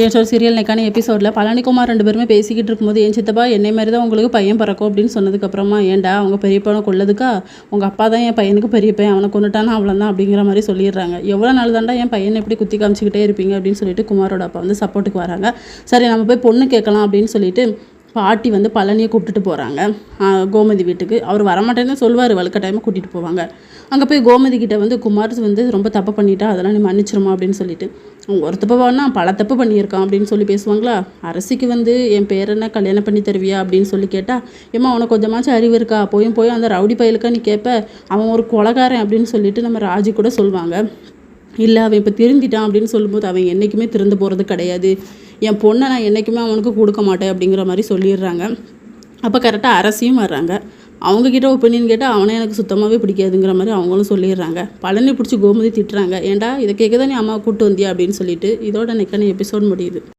ஏன் சீரியல் நெக்கான எபிசோடில் பழனிக்குமார் 2 பேருமே பேசிக்கிட்டு இருக்கும்போது என் சித்தப்பா என்னை மாதிரி தான் உங்களுக்கு பையன் பிறக்கும் அப்படின்னு சொன்னதுக்கப்புறமா ஏன்டா அவங்க பெரியப்பனை கொள்ளதுக்கா உங்கள் அப்பா தான் என் பையனுக்கு பெரிய பையன் அவனை கொண்டுட்டானா அவ்வளோதான் அப்படிங்கிற மாதிரி சொல்லிடுறாங்க. எவ்வளோ நாள் தாண்டா என் பையனை எப்படி குத்தி காமிச்சிக்கிட்டே இருப்பீங்க அப்படின்னு சொல்லிட்டு குமாரோட அப்பா வந்து சப்போர்ட்டுக்கு வராங்க. சரி நம்ம போய் பொண்ணு கேட்கலாம் அப்படின்னு சொல்லிட்டு பாட்டி வந்து பழனியை கூப்பிட்டுட்டு போகிறாங்க கோமதி வீட்டுக்கு. அவர் வரமாட்டேன்னு சொல்லுவார், வழுக்கட்டாயமாக கூட்டிகிட்டு போவாங்க. அங்கே போய் கோமதி கிட்ட வந்து குமார் வந்து ரொம்ப தப்பு பண்ணிட்டா, அதெல்லாம் நீ மன்னிச்சிருமா அப்படின்னு சொல்லிட்டு ஒரு தப்பு பண்ணா பல தப்பு பண்ணியிருக்கான் அப்படின்னு சொல்லி பேசுவாங்களா. அரசிக்கு வந்து என் பேரனை கல்யாணம் பண்ணி தருவியா அப்படின்னு சொல்லி கேட்டால், ஏம்மா உனக்கு கொஞ்சமாச்சும் அறிவு இருக்கா, போய் அந்த ரவுடி பயலுக்கா நீ கேட்ப, அவன் ஒரு கொலகாரன் அப்படின்னு சொல்லிட்டு நம்ம ராஜி கூட சொல்லுவாங்க. இல்லை அவன் இப்போ திருந்திட்டான் அப்படின்னு சொல்லும்போது அவன் என்றைக்குமே திறந்து போகிறது கிடையாது, என் பொண்ணை நான் என்றைக்குமே அவனுக்கு கொடுக்க மாட்டேன் அப்படிங்கிற மாதிரி சொல்லிடுறாங்க. அப்போ கரெக்டாக அரசியும் வர்றாங்க. அவங்கக்கிட்ட ஒப்பீனியன் கேட்டால் அவனை எனக்கு சுத்தமாகவே பிடிக்காதுங்கிற மாதிரி அவங்களும் சொல்லிடுறாங்க. பழனி பிடிச்சி கோமதி திட்டுறாங்க, ஏன்டா இதை கேட்க தான் நீ அம்மாவை கூப்பிட்டு வந்தியா அப்படின்னு சொல்லிட்டு. இதோட நெக்கான எபிசோட் முடியுது.